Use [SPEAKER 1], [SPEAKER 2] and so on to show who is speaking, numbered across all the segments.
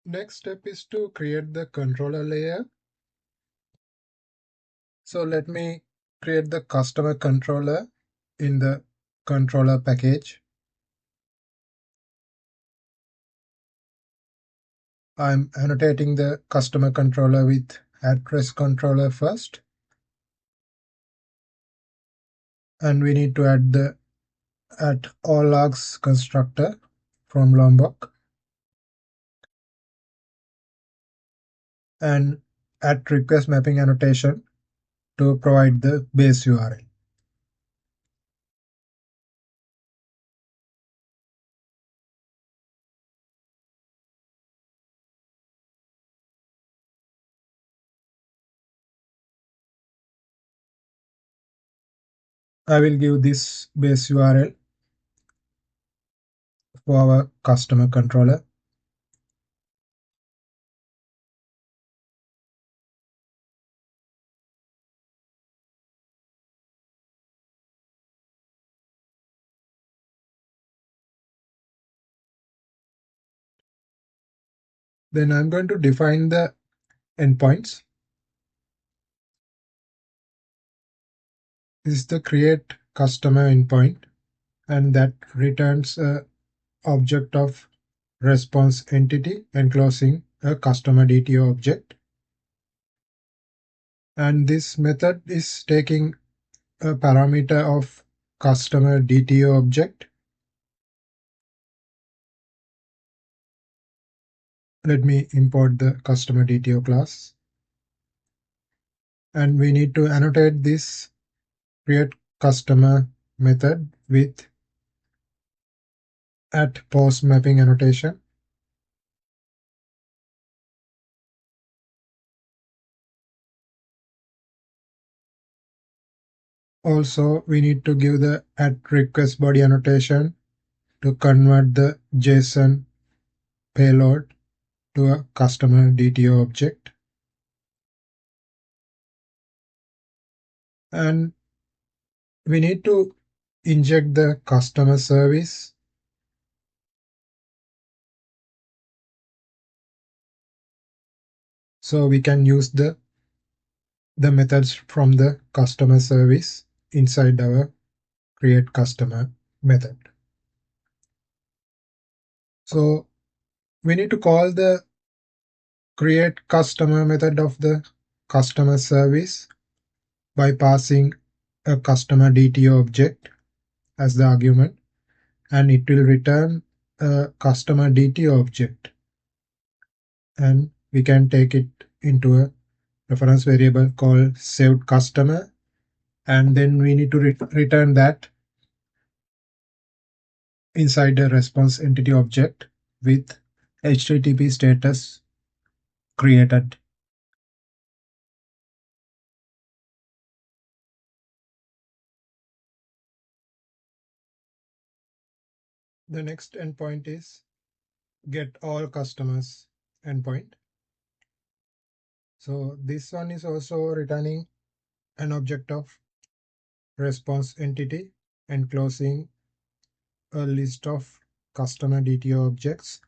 [SPEAKER 1] Next step is to create the controller layer. So let me create the customer controller in the controller package. I'm annotating the customer controller with address controller first. And we need to add the at all logs constructor from Lombok and at request mapping annotation to provide the base URL. I will give this base URL for our customer controller. Then I'm going to define the endpoints. This is the create customer endpoint, and that returns a object of response entity enclosing a customer DTO object. And this method is taking a parameter of customer DTO object. Let me import the customer DTO class. And we need to annotate this create customer method with at post mapping annotation. Also, we need to give the at request body annotation to convert the JSON payload to a customer DTO object. And we need to inject the customer service. So we can use the methods from the customer service inside our create customer method. So we need to call the create customer method of the customer service by passing a customer DTO object as the argument, and it will return a customer DTO object, and we can take it into a reference variable called saved customer, and then we need to return that inside the response entity object with HTTP status created. The next endpoint is get all customers endpoint. So this one is also returning an object of response entity enclosing a list of customer DTO objects.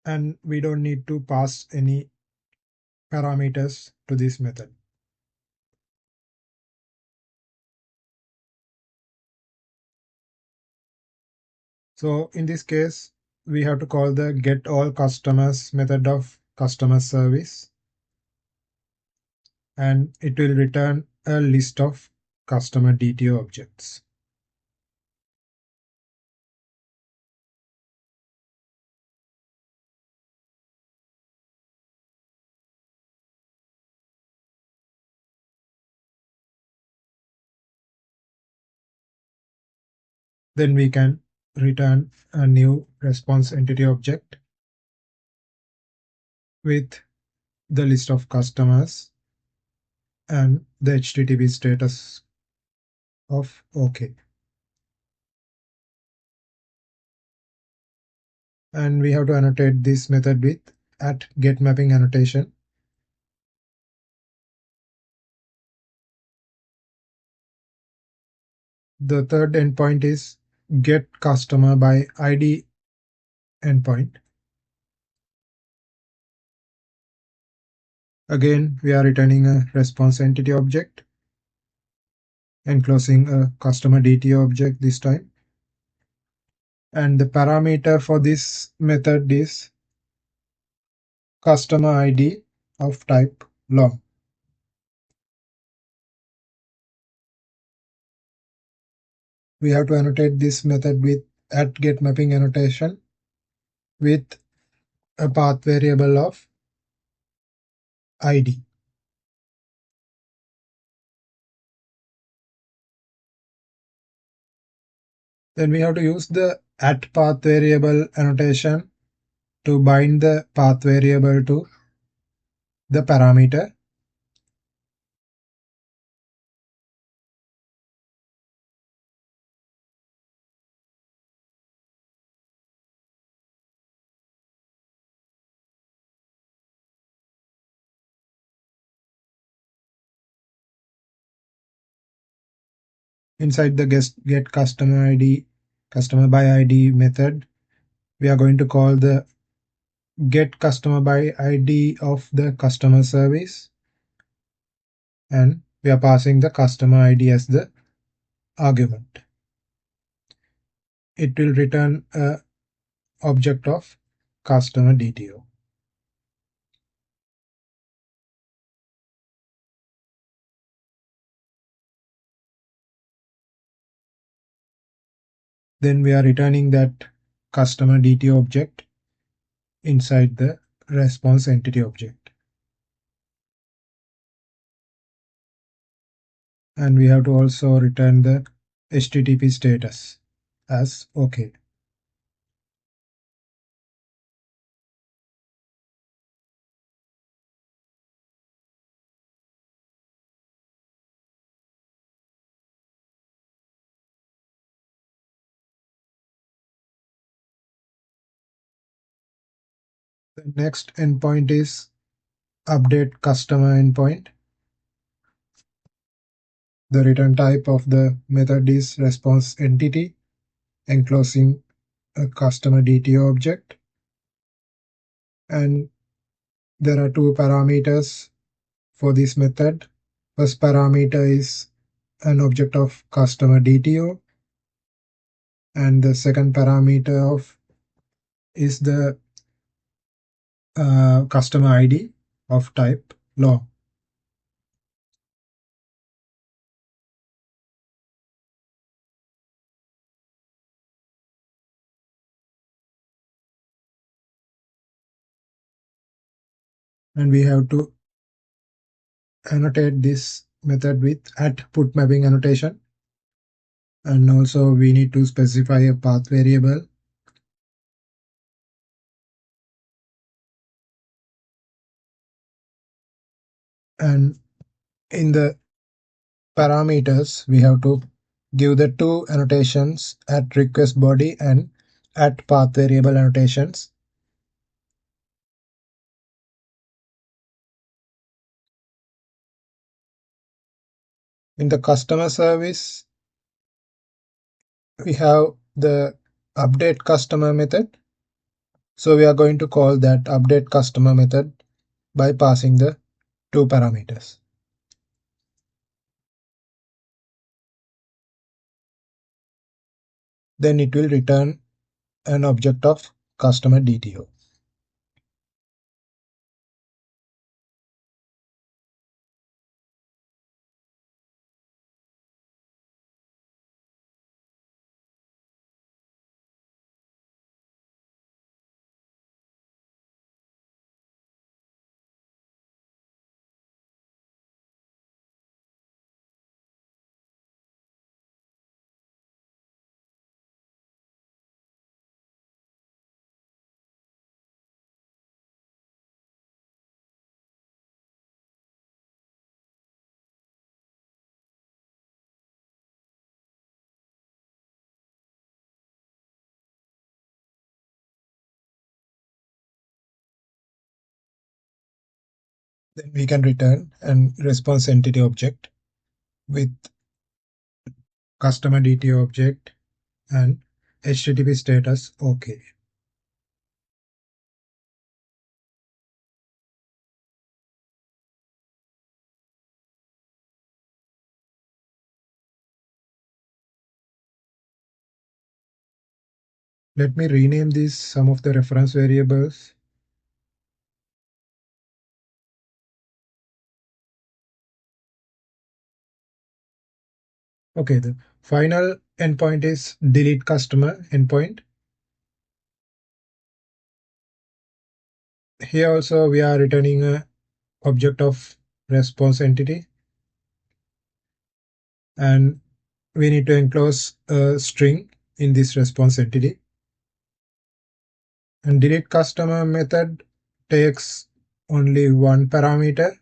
[SPEAKER 1] And we don't need to pass any parameters to this method. So in this case, we have to call the get all customers method of customer service, and it will return a list of customer DTO objects. Then we can return a new response entity object with the list of customers and the HTTP status of OK. And we have to annotate this method with at get mapping annotation. The third endpoint is get customer by ID endpoint. Again, we are returning a response entity object, enclosing a customer DTO object this time. And the parameter for this method is customer ID of type long. We have to annotate this method with @getMapping annotation with a path variable of ID. Then we have to use the @path variable annotation to bind the path variable to the parameter. Inside the get customer ID, customer by ID method, we are going to call the get customer by ID of the customer service, and we are passing the customer ID as the argument. It will return a object of customer DTO. Then we are returning that customer DTO object inside the response entity object. And we have to also return the HTTP status as OK. The next endpoint is update customer endpoint. The return type of the method is response entity, enclosing a customer DTO object. And there are two parameters for this method. First parameter is an object of customer DTO, and the second parameter is the customer ID of type long. And we have to annotate this method with @putMapping annotation. And also we need to specify a path variable. And in the parameters, we have to give the two annotations @requestBody and @path variable annotations. In the customer service, we have the update customer method. So we are going to call that update customer method by passing the two parameters. Then it will return an object of customer DTO. Then we can return an response entity object with customer DTO object and HTTP status OK. Let me rename these some of the reference variables. Okay, the final endpoint is delete customer endpoint. Here also we are returning a object of response entity, and we need to enclose a string in this response entity. And delete customer method takes only one parameter,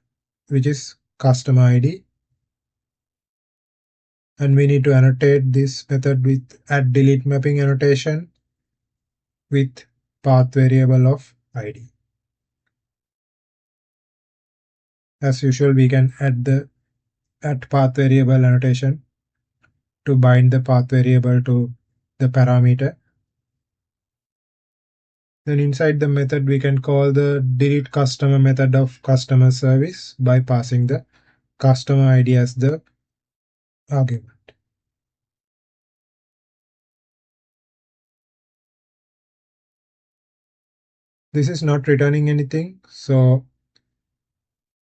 [SPEAKER 1] which is customer ID. And we need to annotate this method with @delete mapping annotation with path variable of ID. As usual, we can add the @path variable annotation to bind the path variable to the parameter. Then inside the method, we can call the delete customer method of customer service by passing the customer ID as the argument. This is not returning anything, so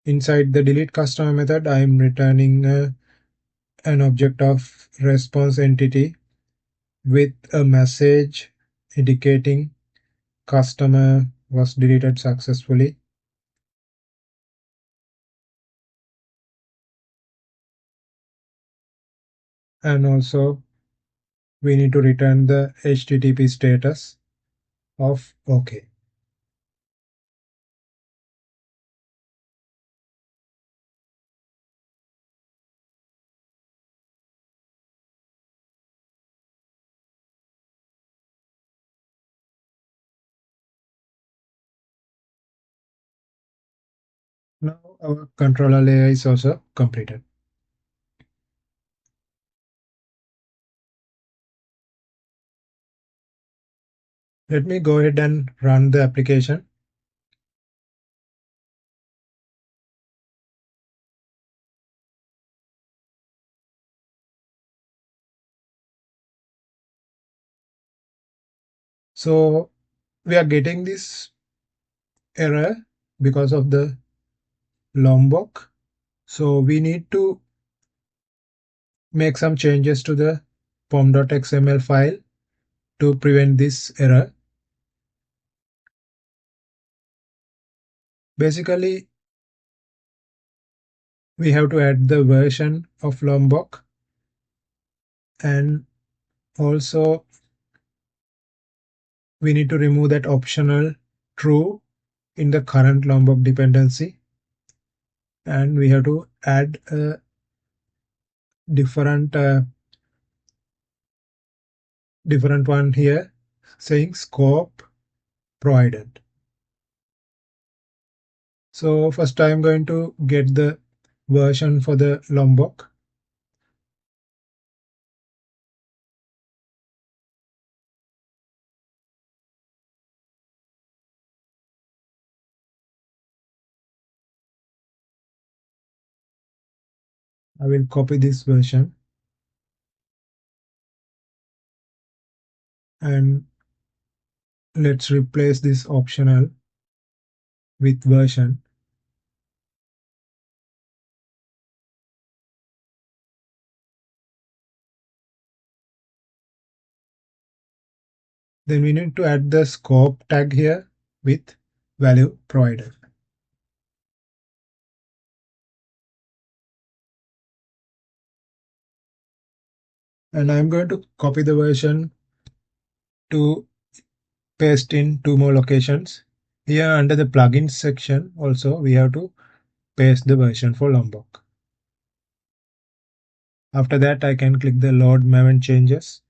[SPEAKER 1] inside the delete customer method, I am returning an object of response entity with a message indicating customer was deleted successfully. And also we need to return the HTTP status of OK. Now our controller layer is also completed. Let me go ahead and run the application. So we are getting this error because of the Lombok. So we need to make some changes to the pom.xml file to prevent this error. Basically, we have to add the version of Lombok, and also we need to remove that optional true in the current Lombok dependency, and we have to add a different one here saying scope provided. So first I'm going to get the version for the Lombok. I will copy this version and let's replace this optional with version. Then we need to add the scope tag here with value provided. And I'm going to copy the version to paste in two more locations. Here under the plugins section also we have to paste the version for Lombok. After that I can click the load Maven changes.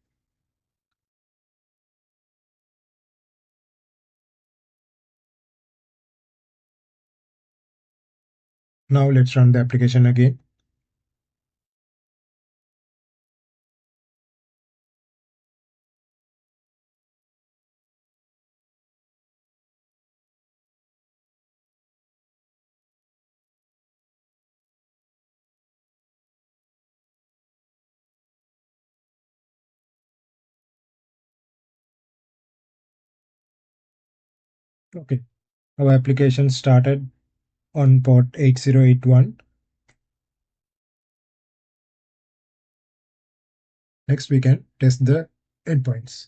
[SPEAKER 1] Now let's run the application again. Okay, our application started on port 8081. Next, we can test the endpoints.